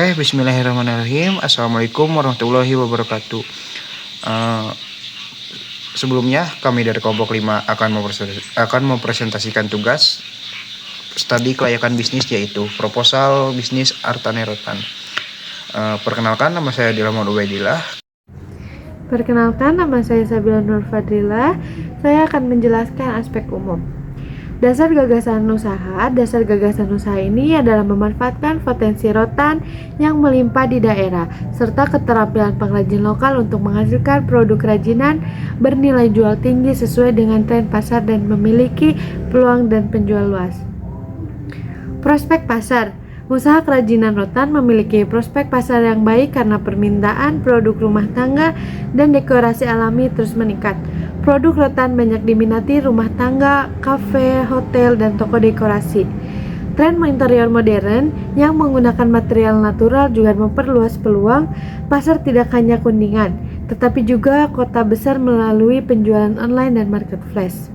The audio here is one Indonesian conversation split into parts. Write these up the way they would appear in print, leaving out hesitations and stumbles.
Bismillahirrahmanirrahim. Assalamualaikum warahmatullahi wabarakatuh. Eh, Sebelumnya kami dari kelompok 5 akan mempresentasikan tugas studi kelayakan bisnis, yaitu proposal bisnis Artane Rotan. Perkenalkan, nama saya Dilma Ubaidillah. Perkenalkan, nama saya Sabila Nur Fadrila. Saya akan menjelaskan aspek umum. Dasar gagasan usaha ini adalah memanfaatkan potensi rotan yang melimpah di daerah, serta keterampilan pengrajin lokal untuk menghasilkan produk kerajinan bernilai jual tinggi sesuai dengan tren pasar dan memiliki peluang dan penjual luas. Prospek pasar. Usaha kerajinan rotan memiliki prospek pasar yang baik karena permintaan produk rumah tangga dan dekorasi alami terus meningkat. Produk rotan banyak diminati rumah tangga, kafe, hotel, dan toko dekorasi. Tren interior modern yang menggunakan material natural juga memperluas peluang pasar tidak hanya Kuningan, tetapi juga kota besar melalui penjualan online dan marketplace.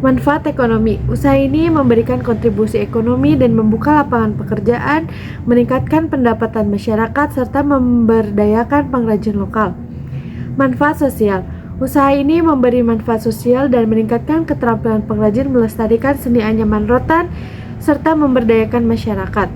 Manfaat ekonomi. Usaha ini memberikan kontribusi ekonomi dan membuka lapangan pekerjaan, meningkatkan pendapatan masyarakat, serta memberdayakan pengrajin lokal. Manfaat sosial. Usaha ini memberi manfaat sosial dan meningkatkan keterampilan pengrajin melestarikan seni anyaman rotan, serta memberdayakan masyarakat.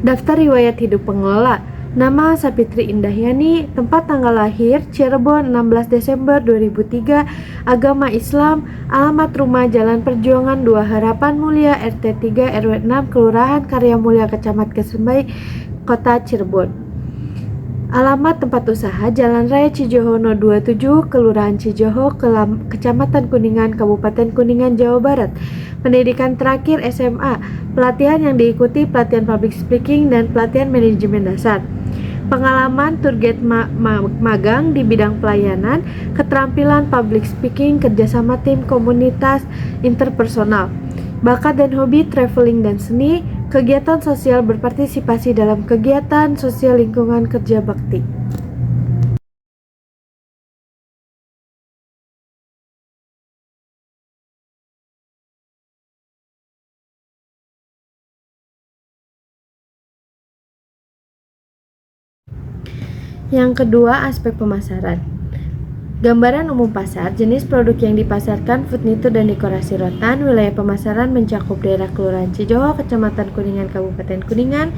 Daftar riwayat hidup pengelola. Nama Sapitri Indahyani, tempat tanggal lahir Cirebon 16 Desember 2003, agama Islam, alamat rumah Jalan Perjuangan 2 Harapan Mulia RT 3 RW 6 Kelurahan Karya Mulia Kecamatan Kesembai, Kota Cirebon. Alamat tempat usaha Jalan Raya Cijohono 27, Kelurahan Cijoho, Kecamatan Kuningan, Kabupaten Kuningan, Jawa Barat. Pendidikan terakhir SMA, pelatihan yang diikuti pelatihan public speaking dan pelatihan manajemen dasar. Pengalaman tour guide magang di bidang pelayanan, keterampilan public speaking, kerjasama tim, komunitas, interpersonal. Bakat dan hobi traveling dan seni, kegiatan sosial, berpartisipasi dalam kegiatan sosial lingkungan kerja bakti. Yang kedua, aspek pemasaran. Gambaran umum pasar, jenis produk yang dipasarkan, furnitur dan dekorasi rotan. Wilayah pemasaran mencakup daerah Kelurahan Cijoho, Kecamatan Kuningan, Kabupaten Kuningan.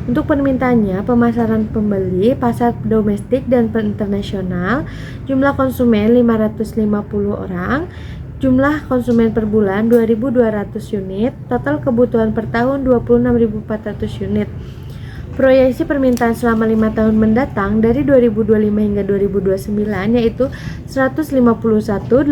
Untuk permintaannya, pemasaran pembeli, pasar domestik dan internasional. Jumlah konsumen 550 orang. Jumlah konsumen per bulan 2.200 unit. Total kebutuhan per tahun 26.400 unit. Proyeksi permintaan selama 5 tahun mendatang dari 2025 hingga 2029 yaitu 151.819.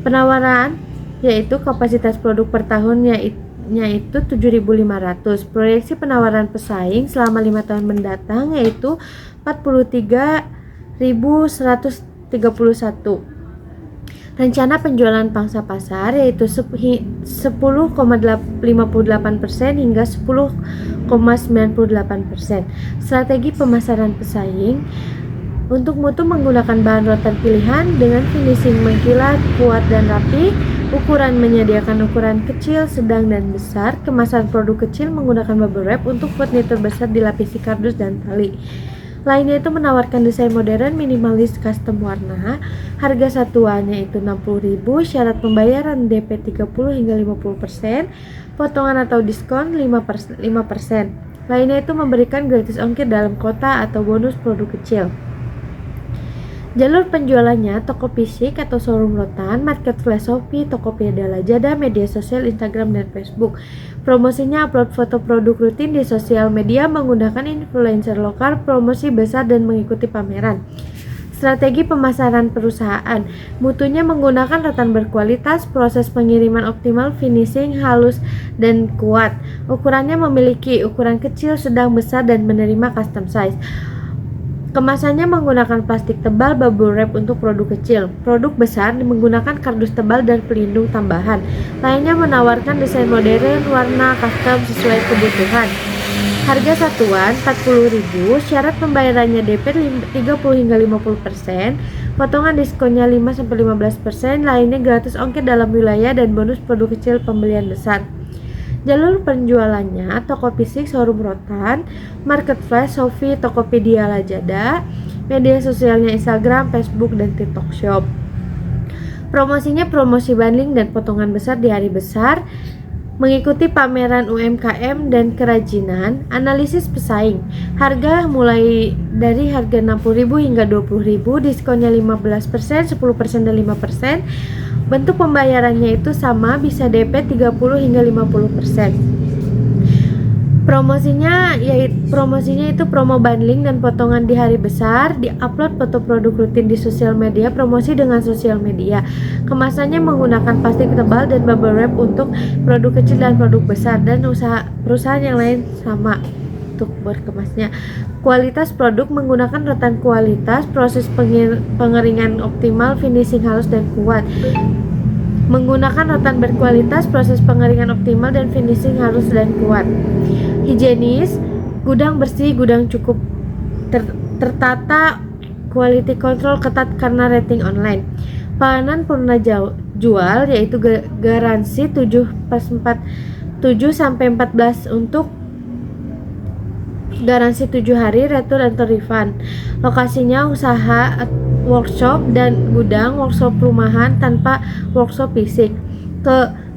Penawaran yaitu kapasitas produk per tahunnya yaitu 7.500. Proyeksi penawaran pesaing selama 5 tahun mendatang yaitu 43.131. Rencana penjualan pangsa pasar yaitu 10,58% hingga 10,98%. Strategi pemasaran pesaing. Untuk mutu menggunakan bahan rotan pilihan dengan finishing mengkilat, kuat dan rapi. Ukuran menyediakan ukuran kecil, sedang dan besar. Kemasan produk kecil menggunakan bubble wrap. Untuk furnitur besar dilapisi kardus dan tali. Lainnya itu menawarkan desain modern, minimalis, custom warna. Harga satuannya itu 60.000. Syarat pembayaran DP 30 hingga 50%, potongan atau diskon 5%. Lainnya itu memberikan gratis ongkir dalam kota atau bonus produk kecil. Jalur penjualannya toko fisik atau showroom rotan, marketplace Shopee, Tokopedia Lazada, media sosial Instagram dan Facebook. Promosinya upload foto produk rutin di sosial media menggunakan influencer lokal, promosi besar dan mengikuti pameran. Strategi pemasaran perusahaan. Mutunya menggunakan rotan berkualitas, proses pengiriman optimal, finishing halus dan kuat. Ukurannya memiliki ukuran kecil, sedang, besar dan menerima custom size. Kemasannya menggunakan plastik tebal, bubble wrap untuk produk kecil. Produk besar menggunakan kardus tebal dan pelindung tambahan. Lainnya menawarkan desain modern, warna custom sesuai kebutuhan. Harga satuan 40.000. Syarat pembayarannya DP 30 hingga 50%, potongan diskonnya 5-15%, lainnya gratis ongkir dalam wilayah dan bonus produk kecil pembelian besar. Jalur penjualannya toko fisik showroom Rotan, marketplace Shopee, Tokopedia, Lazada, media sosialnya Instagram, Facebook, dan TikTok Shop. Promosinya promosi bundling dan potongan besar di hari besar, mengikuti pameran UMKM dan kerajinan, analisis pesaing. Harga mulai dari harga 60.000 hingga 20.000, diskonnya 15%, 10% dan 5%. Bentuk pembayarannya itu sama, bisa DP 30 hingga 50%. Promosinya itu promo bundling dan potongan di hari besar, diupload foto produk rutin di sosial media, promosi dengan sosial media. Kemasannya menggunakan plastik tebal dan bubble wrap untuk produk kecil dan produk besar, dan perusahaan yang lain sama untuk berkemasnya. Kualitas produk menggunakan rotan kualitas, proses pengeringan optimal, finishing halus dan kuat. Menggunakan rotan berkualitas, proses pengeringan optimal dan finishing halus dan kuat. Higienis, gudang bersih, gudang cukup tertata, quality control ketat karena rating online. Pelayanan purna jual yaitu garansi 7 sampai 14 untuk garansi 7 hari, retur atau refund. Lokasinya usaha workshop dan gudang, workshop rumahan tanpa workshop fisik.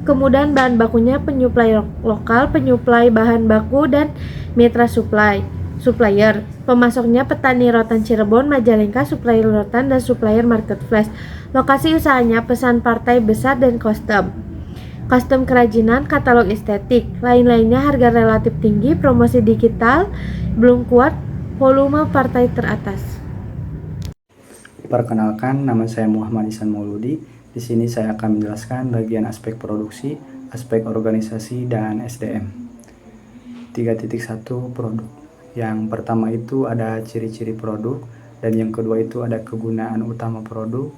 Kemudahan bahan bakunya penyuplai lokal, penyuplai bahan baku dan mitra supplier. Pemasoknya petani rotan Cirebon, Majalengka, supplier rotan dan supplier marketplace. Lokasi usahanya pesan partai besar dan custom kerajinan, katalog estetik. Lain-lainnya harga relatif tinggi, promosi digital belum kuat, volume partai teratas. Perkenalkan, nama saya Muhammad Ihsan Mauludi. Di sini saya akan menjelaskan bagian aspek produksi, aspek organisasi, dan SDM. 3.1 produk. Yang pertama itu ada ciri-ciri produk, dan yang kedua itu ada kegunaan utama produk.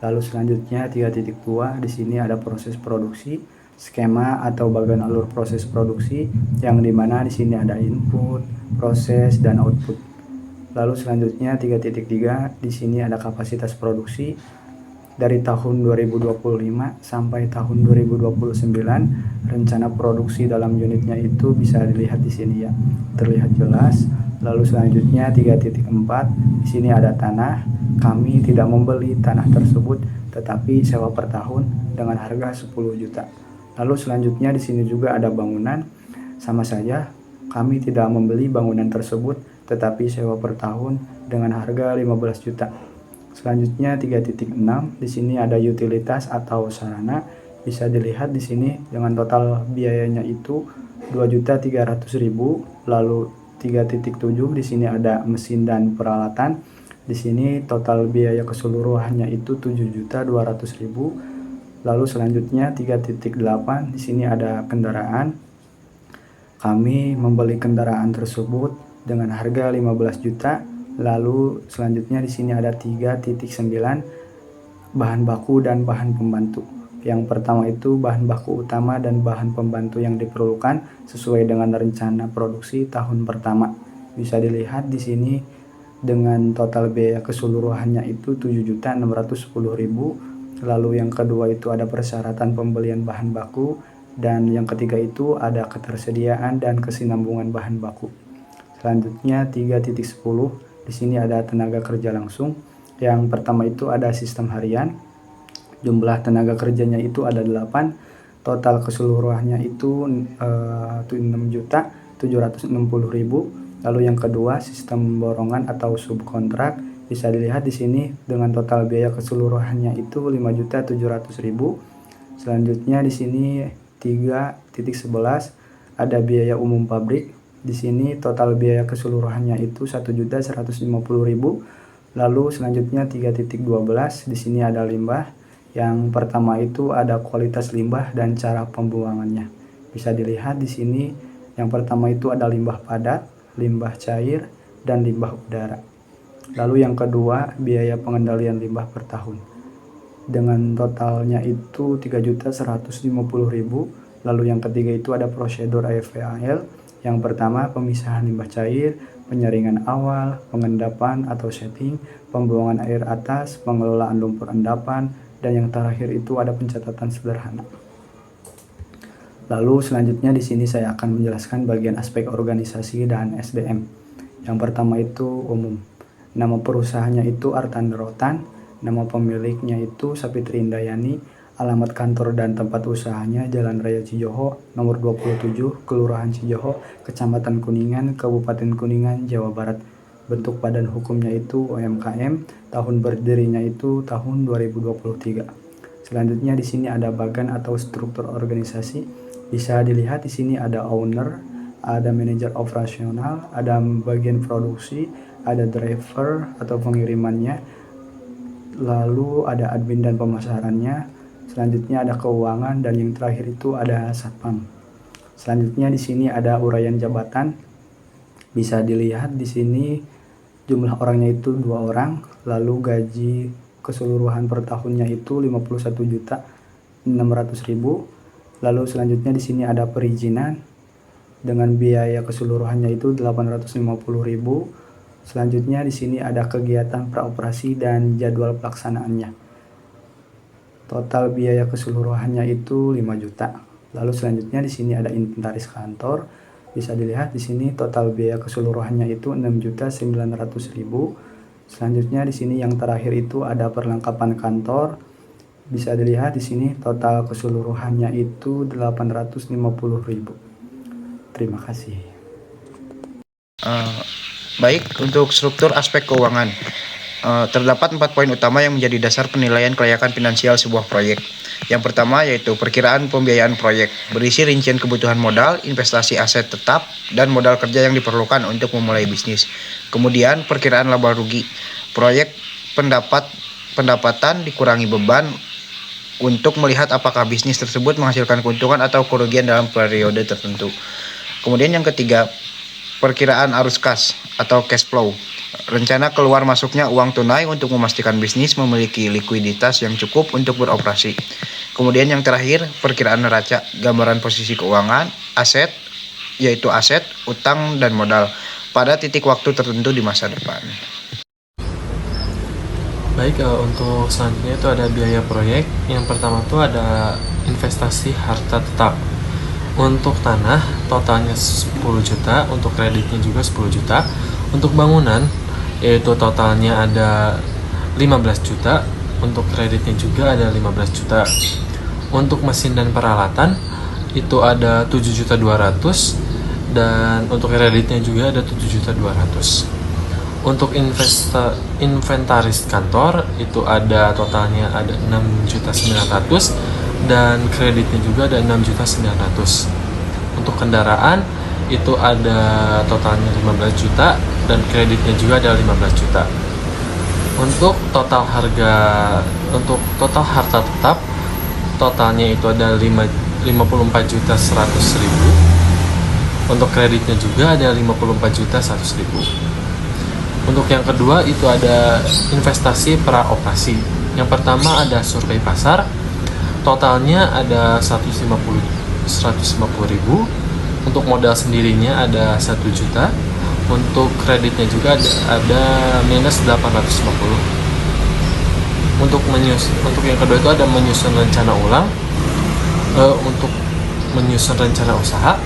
Lalu selanjutnya 3.2, di sini ada proses produksi, skema atau bagian alur proses produksi, yang dimana di sini ada input, proses, dan output. Lalu selanjutnya 3.3, di sini ada kapasitas produksi dari tahun 2025 sampai tahun 2029. Rencana produksi dalam unitnya itu bisa dilihat di sini ya, terlihat jelas. Lalu selanjutnya 3.4, di sini ada tanah. Kami tidak membeli tanah tersebut, tetapi sewa per tahun dengan harga 10 juta. Lalu selanjutnya di sini juga ada bangunan, sama saja kami tidak membeli bangunan tersebut, tetapi sewa per tahun dengan harga 15 juta. Selanjutnya 3.6, di sini ada utilitas atau sarana, bisa dilihat di sini dengan total biayanya itu 2.300.000. Lalu 3.7, di sini ada mesin dan peralatan. Di sini total biaya keseluruhannya itu 7.200.000. Lalu selanjutnya 3.8, di sini ada kendaraan. Kami membeli kendaraan tersebut dengan harga 15 juta. Lalu selanjutnya di sini ada 3.9, bahan baku dan bahan pembantu. Yang pertama itu bahan baku utama dan bahan pembantu yang diperlukan sesuai dengan rencana produksi tahun pertama. Bisa dilihat di sini dengan total biaya keseluruhannya itu 7.610.000. Lalu yang kedua itu ada persyaratan pembelian bahan baku, dan yang ketiga itu ada ketersediaan dan kesinambungan bahan baku. Selanjutnya 3.10, di sini ada tenaga kerja langsung. Yang pertama itu ada sistem harian. Jumlah tenaga kerjanya itu ada 8. Total keseluruhannya itu 6.760.000. Lalu yang kedua sistem borongan atau subkontrak. Bisa dilihat di sini dengan total biaya keseluruhannya itu 5.700.000. Selanjutnya di sini 3.11 ada biaya umum pabrik. Di sini total biaya keseluruhannya itu 1.150.000. Lalu selanjutnya 3.12, di sini ada limbah. Yang pertama itu ada kualitas limbah dan cara pembuangannya. Bisa dilihat di sini yang pertama itu ada limbah padat, limbah cair, dan limbah udara. Lalu yang kedua biaya pengendalian limbah per tahun. Dengan totalnya itu 3.150.000. Lalu yang ketiga itu ada prosedur AFVAL. Yang pertama pemisahan limbah cair, penyaringan awal, pengendapan atau setting, pembuangan air atas, pengelolaan lumpur endapan, dan yang terakhir itu ada pencatatan sederhana. Lalu selanjutnya di sini saya akan menjelaskan bagian aspek organisasi dan SDM. Yang pertama itu umum. Nama perusahaannya itu Artanda Rotan, nama pemiliknya itu Sapitri Indayani, alamat kantor dan tempat usahanya Jalan Raya Cijoho, nomor 27, Kelurahan Cijoho, Kecamatan Kuningan, Kabupaten Kuningan, Jawa Barat. Bentuk badan hukumnya itu UMKM, tahun berdirinya itu tahun 2023. Selanjutnya di sini ada bagan atau struktur organisasi. Bisa dilihat di sini ada owner, ada manajer operasional, ada bagian produksi, ada driver atau pengirimannya, lalu ada admin dan pemasarannya. Selanjutnya ada keuangan dan yang terakhir itu ada satpam. Selanjutnya di sini ada uraian jabatan. Bisa dilihat di sini jumlah orangnya itu 2 orang, lalu gaji keseluruhan per tahunnya itu 51.600.000. Lalu selanjutnya di sini ada perizinan dengan biaya keseluruhannya itu 850.000. Selanjutnya di sini ada kegiatan praoperasi dan jadwal pelaksanaannya. Total biaya keseluruhannya itu 5 juta. Lalu selanjutnya di sini ada inventaris kantor. Bisa dilihat di sini total biaya keseluruhannya itu 6.900.000. Selanjutnya di sini yang terakhir itu ada perlengkapan kantor. Bisa dilihat di sini total keseluruhannya itu 850.000. Terima kasih. Baik, untuk struktur aspek keuangan, terdapat 4 poin utama yang menjadi dasar penilaian kelayakan finansial sebuah proyek. Yang pertama yaitu perkiraan pembiayaan proyek, berisi rincian kebutuhan modal, investasi aset tetap, dan modal kerja yang diperlukan untuk memulai bisnis. Kemudian perkiraan laba rugi proyek, pendapatan dikurangi beban untuk melihat apakah bisnis tersebut menghasilkan keuntungan atau kerugian dalam periode tertentu. Kemudian yang ketiga, perkiraan arus kas atau cash flow, rencana keluar masuknya uang tunai untuk memastikan bisnis memiliki likuiditas yang cukup untuk beroperasi. Kemudian yang terakhir, perkiraan neraca, gambaran posisi keuangan, aset, yaitu aset, utang, dan modal pada titik waktu tertentu di masa depan. Baik, untuk selanjutnya itu ada biaya proyek. Yang pertama itu ada investasi harta tetap. Untuk tanah totalnya 10 juta, untuk kreditnya juga 10 juta. Untuk bangunan yaitu totalnya ada 15 juta, untuk kreditnya juga ada 15 juta. Untuk mesin dan peralatan itu ada 7.200.000 dan untuk kreditnya juga ada 7.200.000. Untuk inventaris kantor itu ada totalnya ada 6.900.000 dan kreditnya juga ada 6.900.000. Untuk kendaraan itu ada totalnya 15 juta dan kreditnya juga ada 15 juta. Untuk total harta tetap totalnya itu ada 54.100.000. Untuk kreditnya juga ada 54.100.000. Untuk yang kedua itu ada investasi praoperasi. Yang pertama ada survei pasar, totalnya ada 150.000. Untuk modal sendirinya ada 1 juta. Untuk kreditnya juga ada minus 850. Untuk yang kedua itu ada menyusun rencana ulang. Untuk menyusun rencana usaha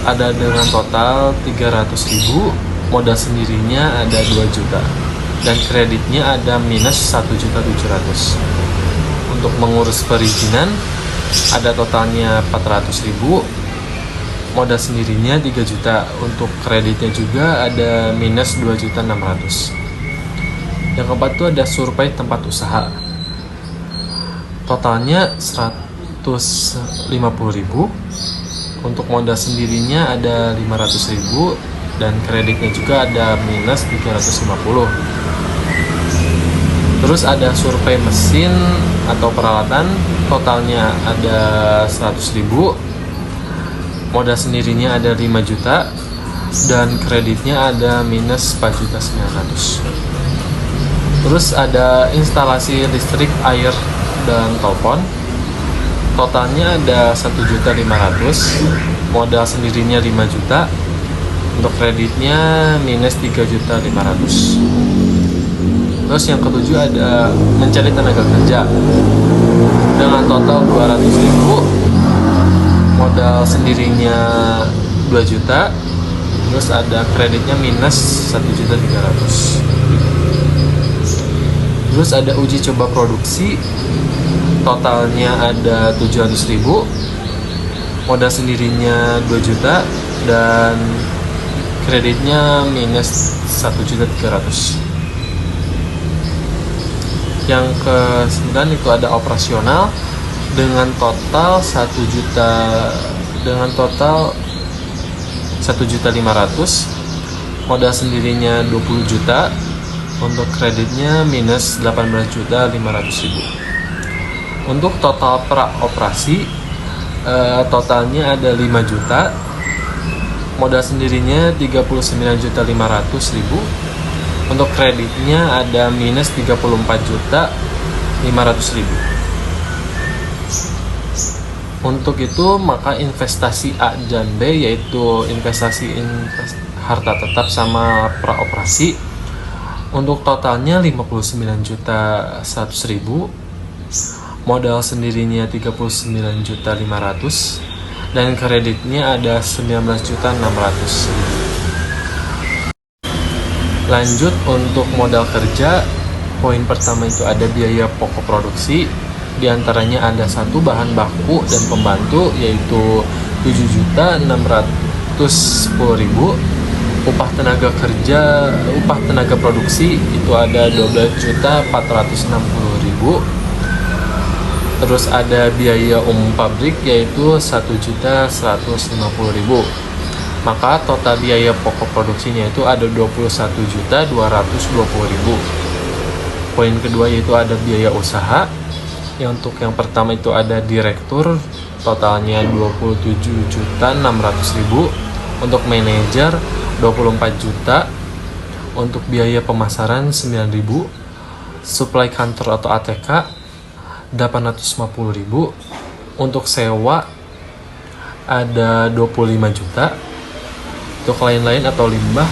ada dengan total 300.000. Modal sendirinya ada 2 juta dan kreditnya ada minus 1.700.000. Untuk mengurus perizinan ada totalnya 400.000. Modal sendirinya 3 juta. Untuk kreditnya juga ada minus 2.600.000. Yang keempat itu ada survei tempat usaha. Totalnya 150.000. Untuk modal sendirinya ada 500.000 dan kreditnya juga ada minus 350. Terus ada survei mesin atau peralatan, totalnya ada 100.000. Modal sendirinya ada 5 juta dan kreditnya ada minus 4.900.000. Terus ada instalasi listrik, air, dan telepon. Totalnya ada 1.500.000. Modal sendirinya 5 juta. Untuk kreditnya minus 3.500.000. Terus yang ketujuh ada mencari tenaga kerja dengan total 200.000. modal sendirinya 2 juta, terus ada kreditnya minus 1.300.000. Terus ada uji coba produksi, totalnya ada 700.000, modal sendirinya 2 juta, dan kreditnya minus 1.300.000. Yang ke-9 itu ada operasional dengan total 1 juta, dengan total 1.500.000, modal sendirinya 20 juta, untuk kreditnya minus 18.500.000. Untuk total praoperasi, totalnya ada 5 juta, modal sendirinya 39.500.000, untuk kreditnya ada minus 34.500.000. Untuk itu maka investasi A dan B, yaitu investasi harta tetap sama praoperasi, untuk totalnya 59.100.000, modal sendirinya 39.500.000, dan kreditnya ada 19.600.000. Lanjut untuk modal kerja, poin pertama itu ada biaya pokok produksi, diantaranya ada 1 bahan baku dan pembantu, yaitu 7.610.000. Upah tenaga kerja, upah tenaga produksi itu ada 12.460.000. Terus ada biaya umum pabrik, yaitu 1.150.000. Maka total biaya pokok produksinya itu ada 21.220.000. Poin kedua yaitu ada biaya usaha. Untuk yang pertama itu ada direktur, totalnya 27.600.000. Untuk manajer 24 juta. Untuk biaya pemasaran 9.000. Suplai kantor atau ATK 850.000. Untuk sewa ada 25 juta. Untuk lain-lain atau limbah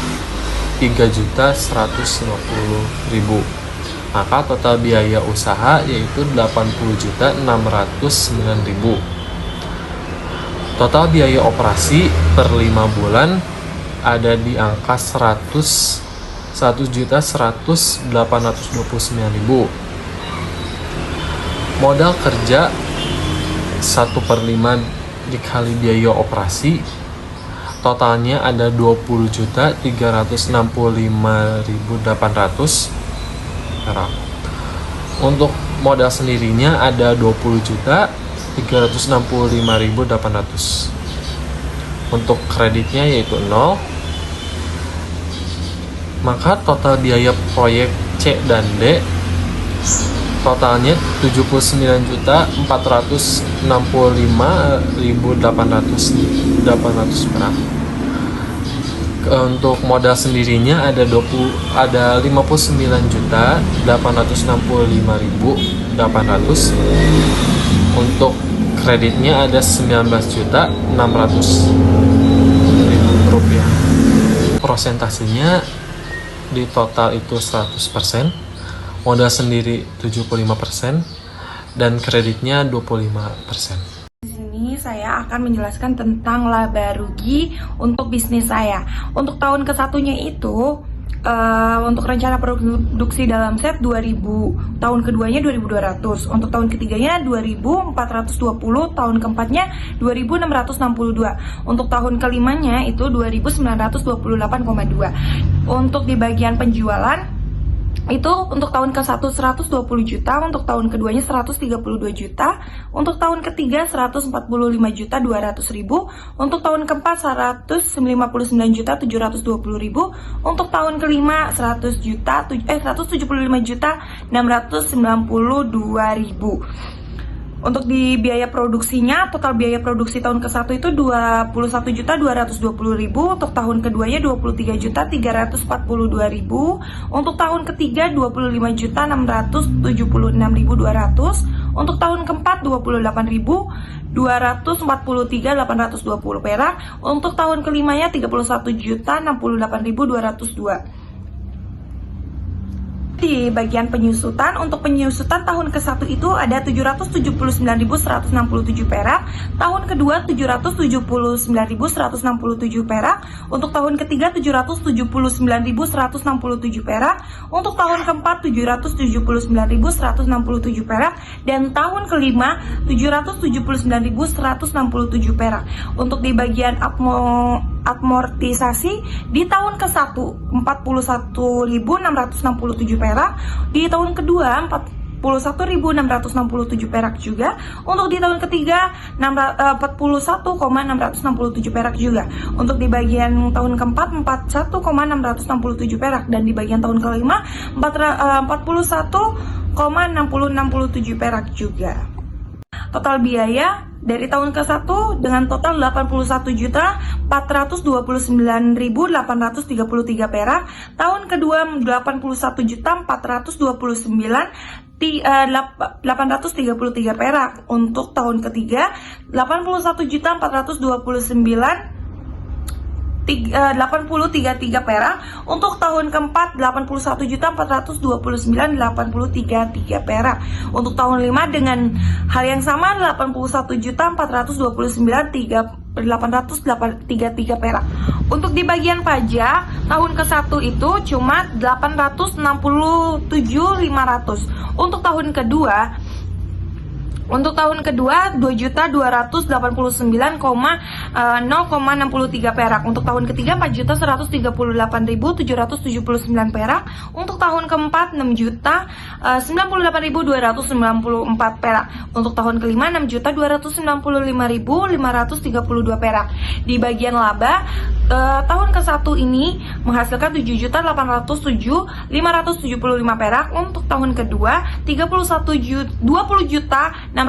3.150.000. Maka total biaya usaha yaitu 80.609.000. Total biaya operasi per 5 bulan ada di angka 101.129.000. Modal kerja 1/5 dikali biaya operasi, totalnya ada 20.365.800 perak. Untuk modal sendirinya ada 20.365.800. Untuk kreditnya yaitu 0. Maka total biaya proyek C dan D totalnya 79.465.800 perak. Untuk modal sendirinya ada 59.865.800. Untuk kreditnya ada 19.600.000 rupiah. Prosentasenya di total itu 100%, modal sendiri 75%, dan kreditnya 25%. Di sini saya akan menjelaskan tentang laba rugi untuk bisnis saya. Untuk tahun ke-1-nya itu untuk rencana produksi dalam set 2.000, tahun keduanya 2.200, untuk tahun ketiganya 2.420, tahun keempatnya 2.662, untuk tahun kelimanya itu 2.928,2. Untuk di bagian penjualan itu untuk tahun ke-1 120 juta, untuk tahun keduanya 132 juta, untuk tahun ketiga 145.200.000, untuk tahun keempat 159.720.000, untuk tahun kelima 175.692.000. Untuk di biaya produksinya, total biaya produksi tahun ke-1 itu 21.220.000, untuk tahun keduanya 23.342.000, untuk tahun ketiga 25.676.200, untuk tahun keempat 28.243.820 perak, untuk tahun kelimanya 31.068.202. di bagian penyusutan, untuk penyusutan tahun ke-1 itu ada 779.167 perak, tahun kedua 779.167 perak, untuk tahun ketiga 779.167 perak, untuk tahun keempat 779.167 perak, dan tahun kelima 779.167 perak. Untuk di bagian amortisasi di tahun ke-1 41.667 perak, di tahun kedua 41.667 perak juga, untuk di tahun ketiga 41,667 perak juga, untuk di bagian tahun keempat 41,667 perak, dan di bagian tahun kelima 41,667 perak juga. Total biaya dari tahun ke-1 dengan total 81.429.833 perak, tahun kedua 81.429.833 perak, untuk tahun ketiga 81.429.833 perak, untuk tahun keempat 81.429.833 perak, untuk tahun 5 dengan hal yang sama 81.429.833 perak. Untuk di bagian pajak tahun ke-1 itu cuma 867.500. Untuk tahun kedua 2.289,063 perak. Untuk tahun ketiga 4.138.779 perak. Untuk tahun keempat 6.098.294 perak. Untuk tahun kelima 6.295.532 perak. Di bagian laba tahun ke-1 ini menghasilkan 7.807.575 perak. Untuk tahun kedua 20.601.563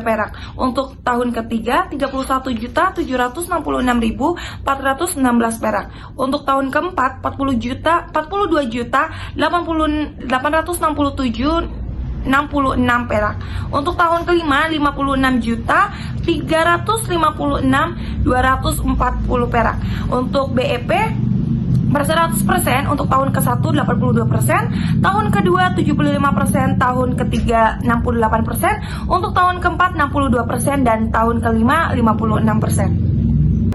perak. Untuk tahun ketiga 31.766.416 perak. Untuk tahun keempat 42.867.66 perak. Untuk tahun kelima 56.356.240 perak. Untuk BEP per 100%, untuk tahun ke-1 82%, tahun kedua 75%, tahun ketiga 68%, untuk tahun keempat 62%, dan tahun kelima 56%.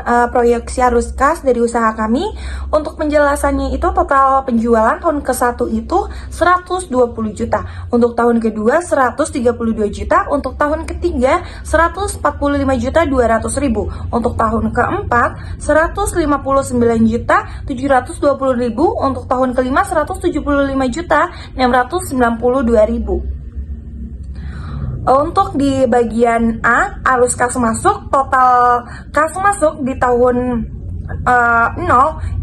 Proyeksi arus kas dari usaha kami. Untuk penjelasannya itu total penjualan tahun ke-1 itu 120 juta, untuk tahun kedua 132 juta, untuk tahun ketiga 145.200.000, untuk tahun keempat 159.720.000, untuk tahun kelima 175.692.000. Untuk di bagian A, arus kas masuk, total kas masuk di tahun 0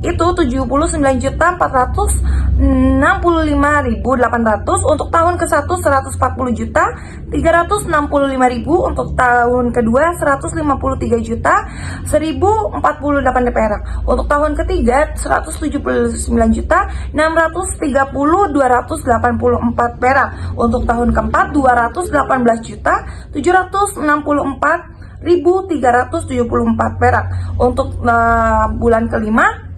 itu 79.465.800, untuk tahun ke-1 140.365.000, untuk tahun kedua 153.1.048 perak, untuk tahun ketiga 179.630.284 perak, untuk tahun keempat 218.764.374 perak, untuk bulan kelima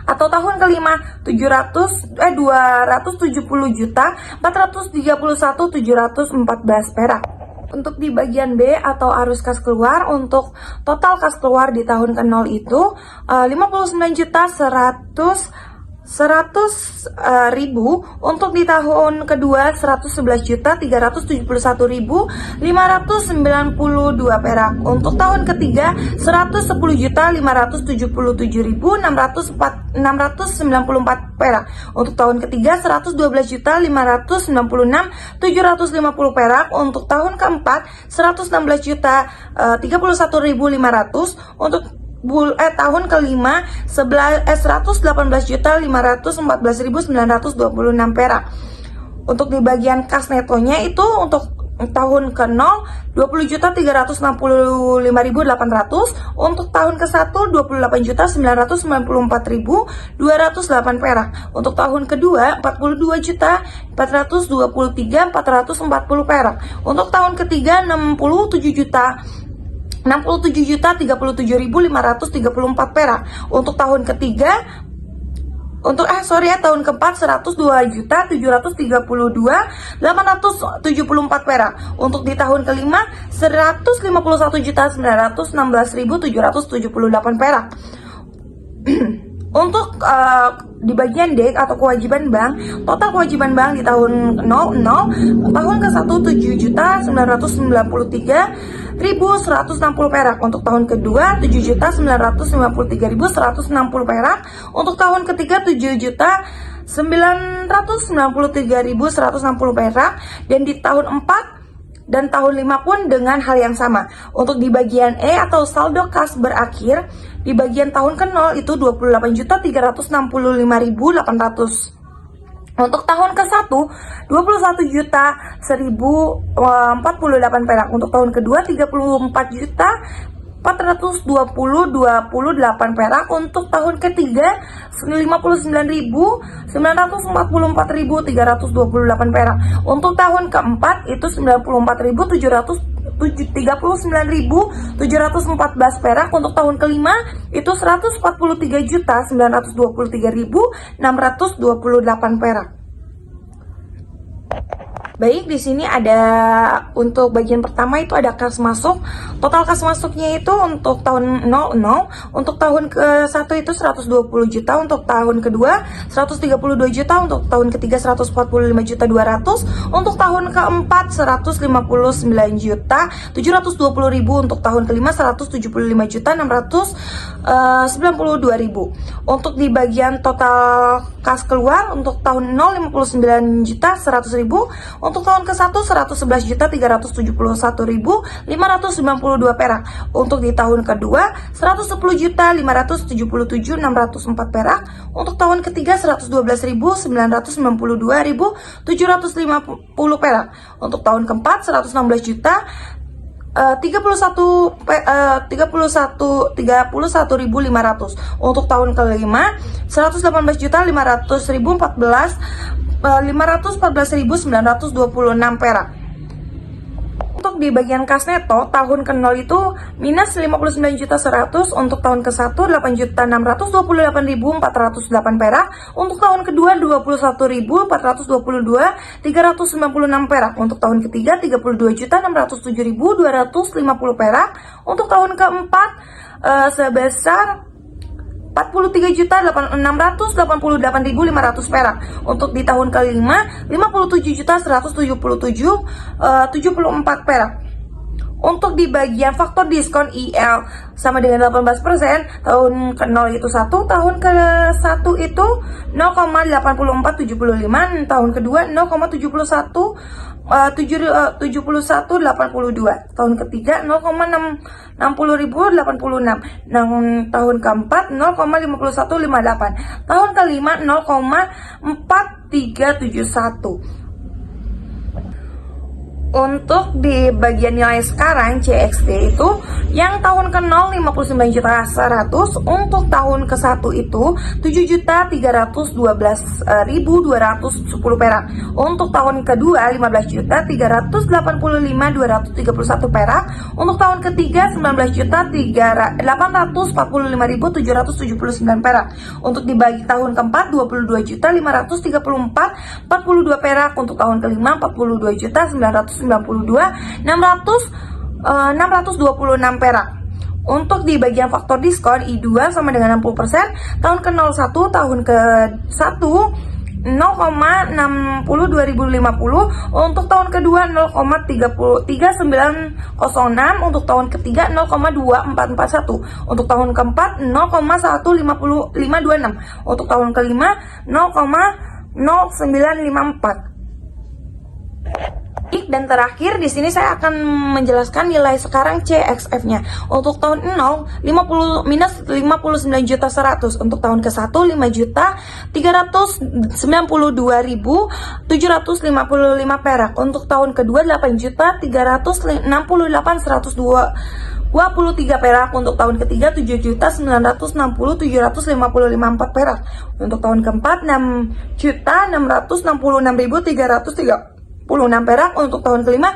atau tahun kelima 270.431.714 perak. Untuk di bagian B atau arus kas keluar, untuk total kas keluar di tahun ke-0 itu 59.100.000, untuk di tahun kedua 111.371.592 perak, untuk tahun ketiga 110.577.694 perak, untuk tahun ketiga 112.596.750 perak, untuk tahun keempat 116.031.500, untuk tahun kelima 118.514.926 perak. Untuk di bagian kas netonya itu untuk tahun ke-0 20.365.800, untuk tahun ke-1 28.994.208 perak, untuk tahun kedua 42.423.440 perak, untuk tahun ketiga 67.037.534 perak, untuk tahun ketiga tahun keempat 102.732.874 perak. Untuk di tahun kelima 151.916.778 perak. Untuk di bagian D atau kewajiban bank, total kewajiban bank di tahun 00 tahun ke-1 7.993.160 perak. Untuk tahun kedua 7.953.160 perak. Untuk tahun ketiga 7.993.160 perak. Dan di tahun 4 dan tahun 5 pun dengan hal yang sama. Untuk di bagian E atau saldo kas berakhir, di bagian tahun ke-0 itu 28.365.800. Untuk tahun ke-1 21.1.048 perak. Untuk tahun kedua 34.420.28 perak. Untuk tahun ketiga 59.944.328 perak. Untuk tahun keempat itu 94.739.714 perak. Untuk tahun kelima itu 143.923.628 perak. Baik, di sini ada untuk bagian pertama itu ada kas masuk. Total kas masuknya itu untuk tahun 00, untuk tahun ke-1 itu 120 juta, untuk tahun kedua 132 juta, untuk tahun ketiga 145.200.000, untuk tahun keempat 159 juta 720.000, untuk tahun kelima 175.692.000. Untuk di bagian total kas keluar untuk tahun 0 59 juta 100.000, untuk tahun ke-1 111.371.592 perak. Untuk di tahun kedua 110.577.604 perak. Untuk tahun ketiga 112.992.750 perak. Untuk tahun keempat 116 juta 31.500. Untuk tahun kelima 118.514.926 perak. Untuk di bagian kas neto tahun ke-0 itu minus 59.100.000, untuk tahun ke-1 8.628.408 perak, untuk tahun kedua 21.422.396 perak, untuk tahun ketiga 32.607.250 perak, untuk tahun keempat sebesar 43.688.500 perak. Untuk di tahun kelima 57.177.74 perak. Untuk di bagian faktor diskon IL sama dengan 18%, tahun ke-0 itu 1, tahun ke-1 itu 0,8475, tahun kedua 0,71 71.82, tahun ketiga 0,60.086, tahun keempat 0,5158, tahun kelima 0,4371. Untuk di bagian nilai sekarang CXT itu yang tahun ke-0 59.100.000, untuk tahun ke-1 itu 7.312.210 perak, untuk tahun kedua 15.385.231 perak, untuk tahun ketiga 19.845.779 perak, untuk dibagi tahun keempat 22.534.42 perak, untuk tahun kelima 42.992.626 perak. Untuk di bagian faktor diskon I2 sama dengan 60%, tahun ke-01, tahun ke-1 0,62.050, untuk tahun kedua 0,3906, untuk tahun ketiga 0,2441, untuk tahun keempat 0,15526, untuk tahun kelima 0,0954. Dan terakhir di sini saya akan menjelaskan nilai sekarang CXF-nya. Untuk tahun 0 minus 59.100.000, untuk tahun ke-1 5.392.755 perak, untuk tahun kedua 8.368.123 perak, untuk tahun ketiga 7.960.755 perak, untuk tahun keempat 6.666.336 perak, untuk tahun kelima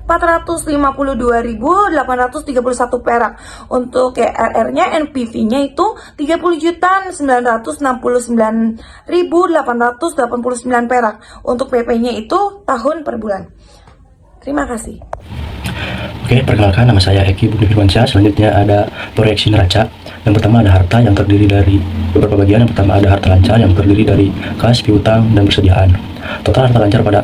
452.831 perak. Untuk RR-nya NPV-nya itu 30.969.889 perak. Untuk PP-nya itu tahun per bulan. Terima kasih. Oke, perkenalkan, nama saya Eki Budi Firmansyah. Selanjutnya ada proyeksi neraca. Yang pertama ada harta yang terdiri dari beberapa bagian. Yang pertama ada harta lancar yang terdiri dari kas, piutang, dan persediaan. Total harta lancar pada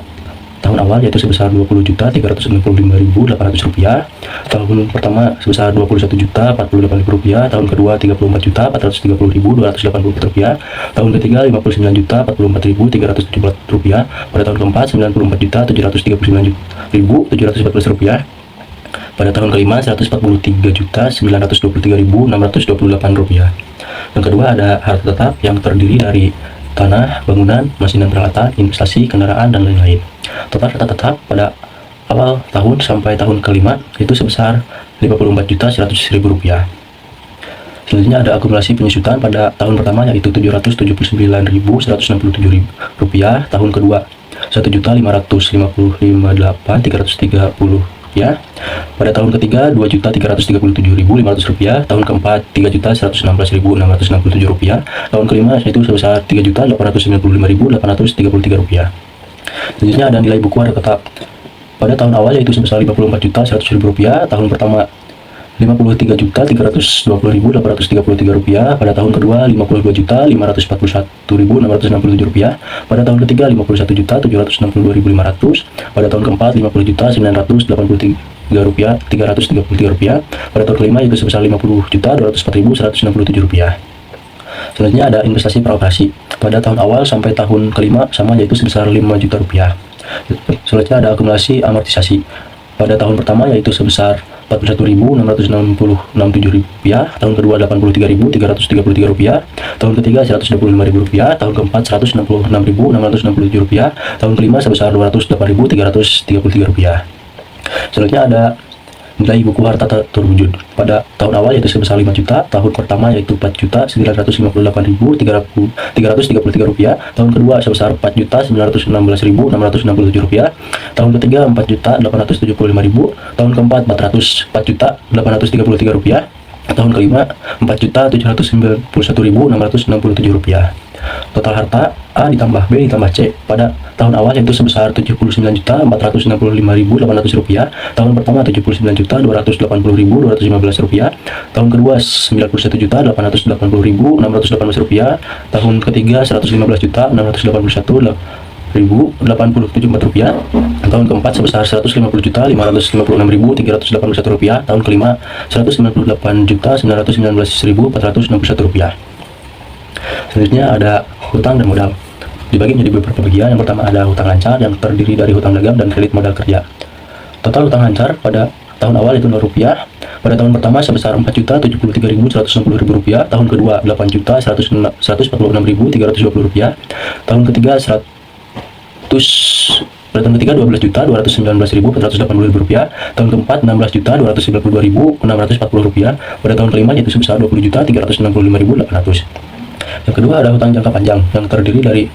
tahun awal yaitu sebesar Rp20.395.800. Tahun pertama sebesar Rp21.048.000. Tahun kedua Rp34.430.284. Tahun ketiga Rp59.044.317. Pada tahun keempat Rp94.739.714. Pada tahun kelima Rp143.923.628. Yang kedua ada harta tetap yang terdiri dari tanah, bangunan, mesin dan peralatan, investasi, kendaraan, dan lain-lain. Total harta tetap pada awal tahun sampai tahun kelima itu sebesar Rp54.100.000. Selanjutnya ada akumulasi penyusutan pada tahun pertama yaitu Rp779.167. Tahun kedua Rp1.555.330. Pada tahun ketiga Rp2.337.500. Tahun keempat Rp3.116.667. Tahun kelima yaitu sebesar Rp3.895.833. Selanjutnya ada nilai buku harta tetap pada tahun awal yaitu sebesar Rp54.100.000. Tahun pertama Rp53.320.833. Pada tahun kedua Rp52.541.667. Pada tahun ketiga Rp51.762.500. Pada tahun keempat Rp50.983.333. Pada tahun kelima yaitu sebesar Rp50.204.167. Selanjutnya ada investasi praoperasi pada tahun awal sampai tahun kelima sama yaitu sebesar Rp5 juta. Selanjutnya ada akumulasi amortisasi pada tahun pertama yaitu sebesar Rp41.667. Tahun kedua Rp83.333. Tahun ketiga Rp125.000. Tahun keempat Rp166.667. Tahun kelima sebesar Rp208.333. Selanjutnya ada nilai buku harta terwujud pada tahun awal yaitu sebesar Rp5 juta. Tahun pertama yaitu Rp4.958.333. Tahun kedua sebesar Rp4.916.667. Tahun ketiga Rp4.875.000. Tahun keempat Rp4.833.000. Tahun kelima Rp4.791.667. Total harta A ditambah B ditambah C pada tahun awal yaitu sebesar Rp79.465.800. Tahun pertama Rp79.280.215. Tahun kedua Rp91.880.618. Tahun ketiga Rp115.681.084. Tahun keempat sebesar Rp150.556.381. Tahun kelima Rp198.919.461. Selanjutnya ada hutang dan modal. Dibagi menjadi beberapa bagian. Yang pertama ada hutang lancar yang terdiri dari hutang dagang dan kredit modal kerja. Total hutang lancar pada tahun awal itu Rp0. Pada tahun pertama sebesar Rp4.073.160.000. Tahun kedua Rp8.146.320. Tahun ketiga pada tahun ketiga Rp12.219.480.000. Tahun keempat Rp16.292.640. Pada tahun kelima yaitu sebesar Rp20.365.800. Yang kedua ada hutang jangka panjang yang terdiri dari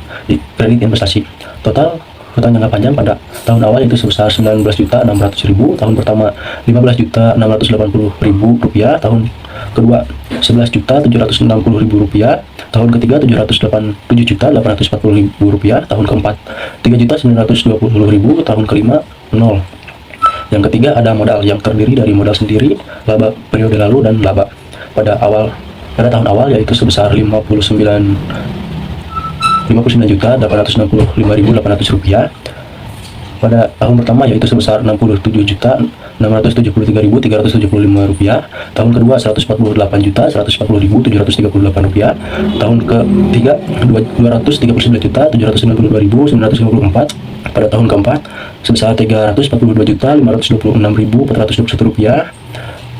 kredit investasi. Total hutang jangka panjang pada tahun awal itu sebesar Rp19.600.000. Tahun pertama Rp15.980.000. Tahun kedua Rp11.760.000. Tahun ketiga Rp7.840.000. Tahun keempat Rp3.920.000. Tahun kelima 0. Yang ketiga ada modal yang terdiri dari modal sendiri, laba periode lalu, dan laba pada tahun awal yaitu sebesar Rp59.865.800. Pada tahun pertama yaitu sebesar Rp63.673.375. Tahun kedua Rp148.140.738. Tahun ketiga Rp239.792.954. Pada tahun keempat sebesar Rp342.526.421.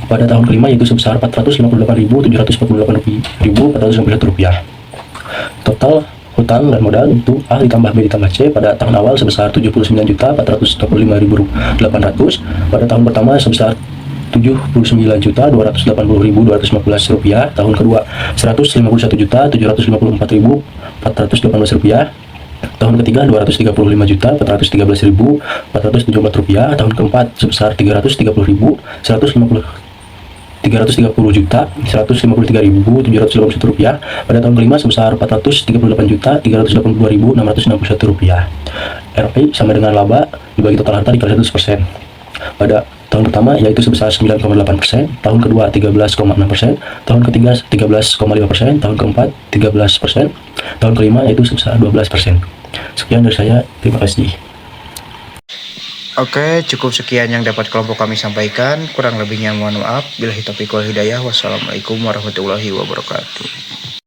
Pada tahun kelima yaitu sebesar Rp458.748.451. Total hutang dan modal untuk A ditambah B ditambah C pada tahun awal sebesar Rp79.425.800. Pada tahun pertama sebesar Rp79.280.215. Tahun kedua Rp151.754.418. Tahun ketiga Rp235.413.474 Tahun keempat sebesar Rp350.153.781 Pada tahun kelima sebesar Rp438.382.661. ROI sama dengan laba dibagi total harta dikali 100%. Pada tahun pertama yaitu sebesar 9,8%, tahun kedua 13,6%, tahun ketiga 13,5%, tahun keempat 13%, tahun kelima yaitu sebesar 12%. Sekian dari saya, terima kasih. Oke, cukup sekian yang dapat kelompok kami sampaikan. Kurang lebihnya mohon maaf. Billahi taufiq wal hidayah. Wassalamualaikum warahmatullahi wabarakatuh.